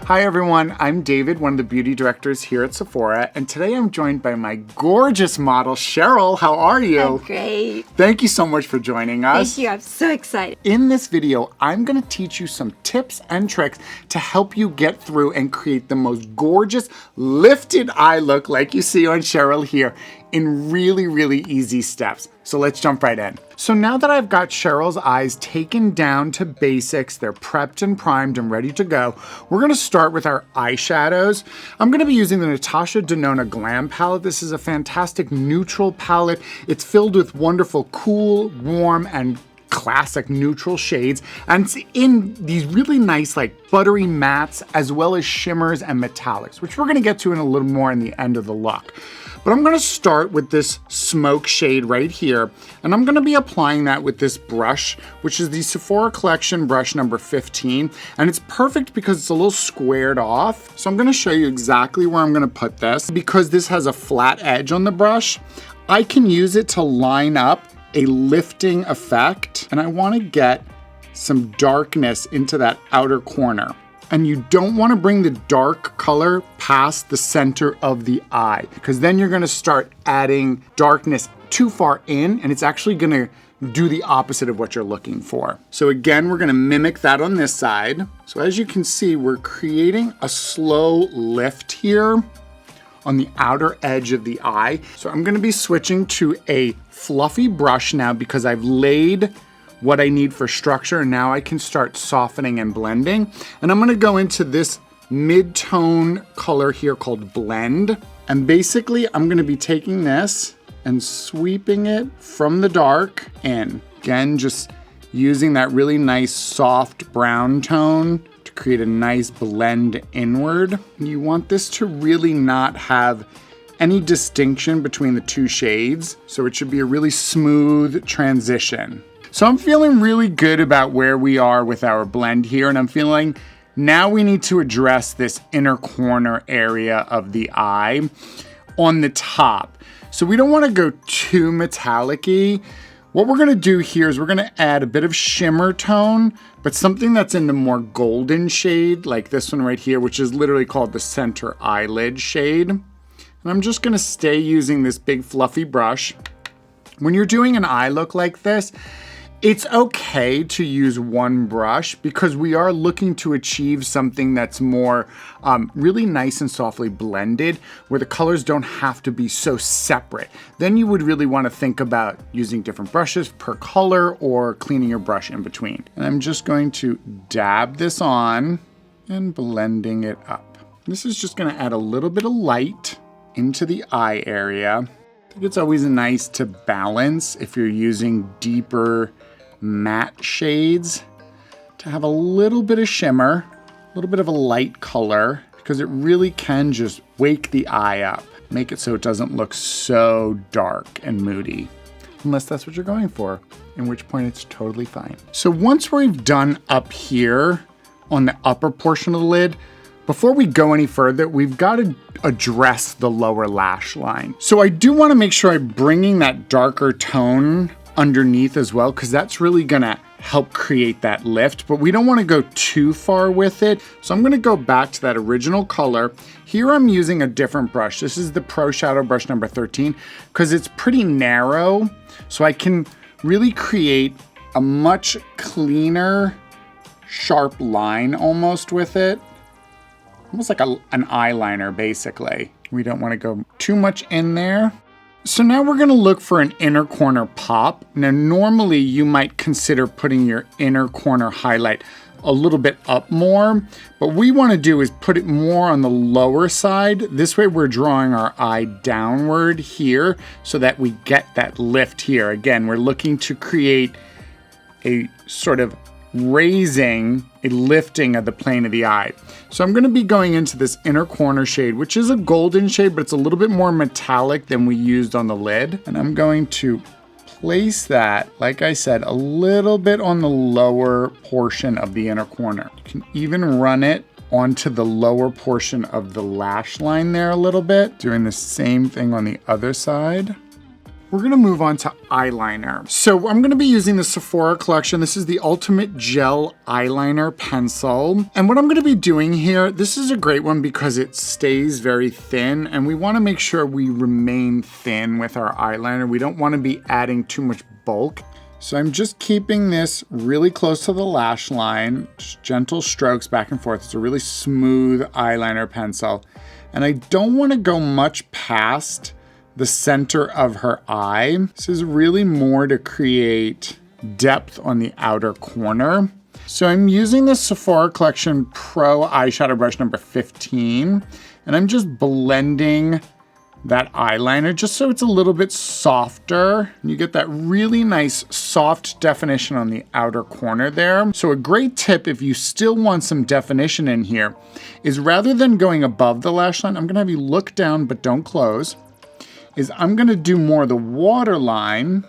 Hi everyone, I'm David, one of the beauty directors here at Sephora, and today I'm joined by my gorgeous model, Cheryl. How are you? I'm great. Thank you so much for joining us. Thank you, I'm so excited. In this video, I'm gonna teach you some tips and tricks to help you get through and create the most gorgeous lifted eye look like you see on Cheryl here in really easy steps. So let's jump right in. So now that I've got Cheryl's eyes taken down to basics, they're prepped and primed and ready to go, we're gonna start with our eyeshadows. I'm gonna be using the Natasha Denona Glam palette. This is a fantastic neutral palette. It's filled with wonderful, cool, warm, and classic neutral shades, and it's in these really nice like buttery mattes as well as shimmers and metallics, which we're gonna get to in a little more in the end of the look. But I'm gonna start with this smoke shade right here, and I'm gonna be applying that with this brush, which is the Sephora Collection brush number 15, and it's perfect because it's a little squared off. So I'm gonna show you exactly where I'm gonna put this. Because this has a flat edge on the brush, I can use it to line up a lifting effect, and I wanna get some darkness into that outer corner. And you don't wanna bring the dark color past the center of the eye, because then you're gonna start adding darkness too far in, and it's actually gonna do the opposite of what you're looking for. So again, we're gonna mimic that on this side. So as you can see, we're creating a slow lift here on the outer edge of the eye. So I'm gonna be switching to a fluffy brush now because I've laid what I need for structure, and now I can start softening and blending. And I'm gonna go into this mid-tone color here called Blend. And basically, I'm gonna be taking this and sweeping it from the dark in. Again, just using that really nice soft brown tone to create a nice blend inward. You want this to really not have any distinction between the two shades, so it should be a really smooth transition. So I'm feeling really good about where we are with our blend here, and I'm feeling now we need to address this inner corner area of the eye on the top. So we don't want to go too metallic-y. What we're gonna do here is we're gonna add a bit of shimmer tone, but something that's in the more golden shade, like this one right here, which is literally called the center eyelid shade. And I'm just gonna stay using this big fluffy brush. When you're doing an eye look like this, it's okay to use one brush because we are looking to achieve something that's more really nice and softly blended, where the colors don't have to be so separate. Then you would really want to think about using different brushes per color or cleaning your brush in between. And I'm just going to dab this on and blending it up. This is just going to add a little bit of light into the eye area. I think it's always nice to balance if you're using deeper matte shades to have a little bit of shimmer, a little bit of a light color, because it really can just wake the eye up, make it so it doesn't look so dark and moody, unless that's what you're going for, in which point it's totally fine. So once we've done up here on the upper portion of the lid, before we go any further, we've got to address the lower lash line. So I do want to make sure I'm bringing that darker tone underneath as well, because that's really gonna help create that lift, but we don't want to go too far with it. So I'm going to go back to that original color. Here I'm using a different brush. This is the Pro Shadow brush number 13, because it's pretty narrow, so I can really create a much cleaner, sharp line almost with it. Almost like an eyeliner, basically. We don't want to go too much in there. So now we're gonna look for an inner corner pop. Now, normally you might consider putting your inner corner highlight a little bit up more, but what we wanna do is put it more on the lower side. This way we're drawing our eye downward here so that we get that lift here. Again, we're looking to create a sort of raising, a lifting of the plane of the eye. So I'm gonna be going into this inner corner shade, which is a golden shade, but it's a little bit more metallic than we used on the lid. And I'm going to place that, like I said, a little bit on the lower portion of the inner corner. You can even run it onto the lower portion of the lash line there a little bit, doing the same thing on the other side. we're gonna move on to eyeliner. So I'm gonna be using the Sephora collection. This is the Ultimate Gel Eyeliner Pencil. And what I'm gonna be doing here, this is a great one because it stays very thin, and we wanna make sure we remain thin with our eyeliner. We don't wanna be adding too much bulk. So I'm just keeping this really close to the lash line, just gentle strokes back and forth. It's a really smooth eyeliner pencil. And I don't wanna go much past the center of her eye. This is really more to create depth on the outer corner. So I'm using the Sephora Collection Pro eyeshadow brush number 15, and I'm just blending that eyeliner just so it's a little bit softer. You get that really nice soft definition on the outer corner there. So a great tip if you still want some definition in here is rather than going above the lash line, I'm gonna have you look down but don't close, is I'm gonna do more of the waterline,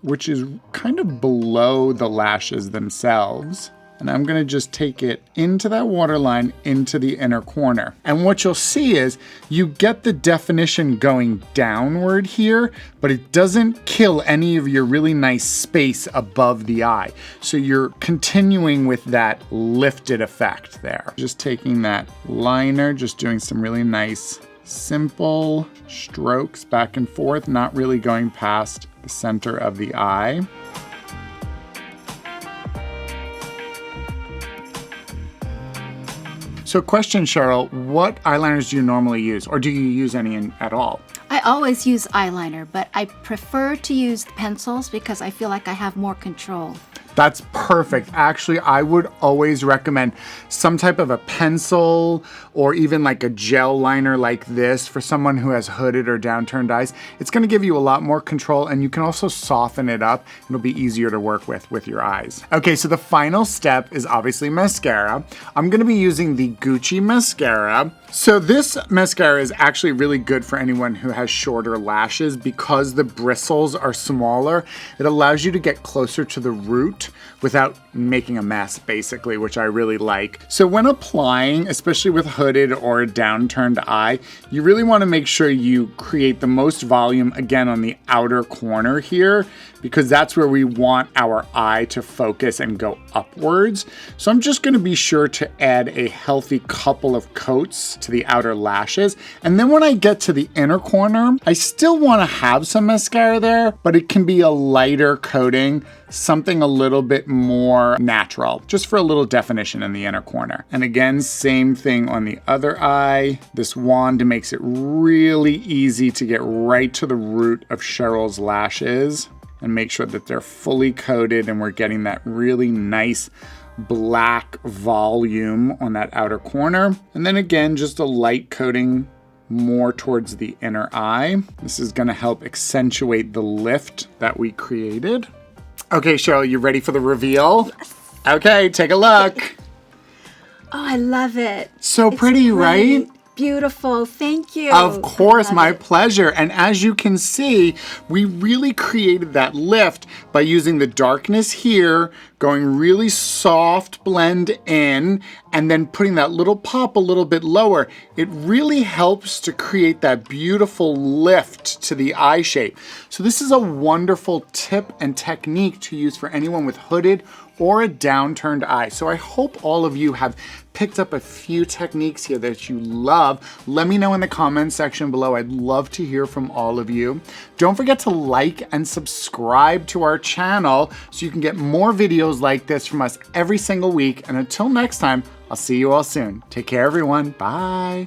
which is kind of below the lashes themselves. And I'm gonna just take it into that waterline, into the inner corner. And what you'll see is you get the definition going downward here, but it doesn't kill any of your really nice space above the eye. So you're continuing with that lifted effect there. Just taking that liner, just doing some really nice simple strokes back and forth, not really going past the center of the eye. So question, Cheryl, what eyeliners do you normally use, or do you use any at all? I always use eyeliner, but I prefer to use pencils because I feel like I have more control. That's perfect. Actually, I would always recommend some type of a pencil or even like a gel liner like this for someone who has hooded or downturned eyes. It's gonna give you a lot more control, and you can also soften it up. It'll be easier to work with your eyes. Okay, so the final step is obviously mascara. I'm gonna be using the Gucci mascara. So this mascara is actually really good for anyone who has shorter lashes because the bristles are smaller. It allows you to get closer to the root without making a mess, basically, which I really like. So when applying, especially with hooded or a downturned eye, you really want to make sure you create the most volume, again, on the outer corner here, because that's where we want our eye to focus and go upwards. So I'm just going to be sure to add a healthy couple of coats to the outer lashes. And then when I get to the inner corner, I still want to have some mascara there, but it can be a lighter coating, something a little bit more natural, just for a little definition in the inner corner. And again, same thing on the other eye. This wand makes it really easy to get right to the root of Cheryl's lashes and make sure that they're fully coated and we're getting that really nice black volume on that outer corner. And then again, just a light coating more towards the inner eye. This is gonna help accentuate the lift that we created. Okay, Cheryl, you ready for the reveal? Yes. Okay, take a look. Oh, I love it. So pretty, right? Beautiful, thank you. Of course, my pleasure. And as you can see, we really created that lift by using the darkness here, going really soft blend in, and then putting that little pop a little bit lower. It really helps to create that beautiful lift to the eye shape. So this is a wonderful tip and technique to use for anyone with hooded or a downturned eye. So I hope all of you have picked up a few techniques here that you love. Let me know in the comments section below. I'd love to hear from all of you. Don't forget to like and subscribe to our channel so you can get more videos like this from us every single week. And until next time, I'll see you all soon. Take care, everyone. Bye.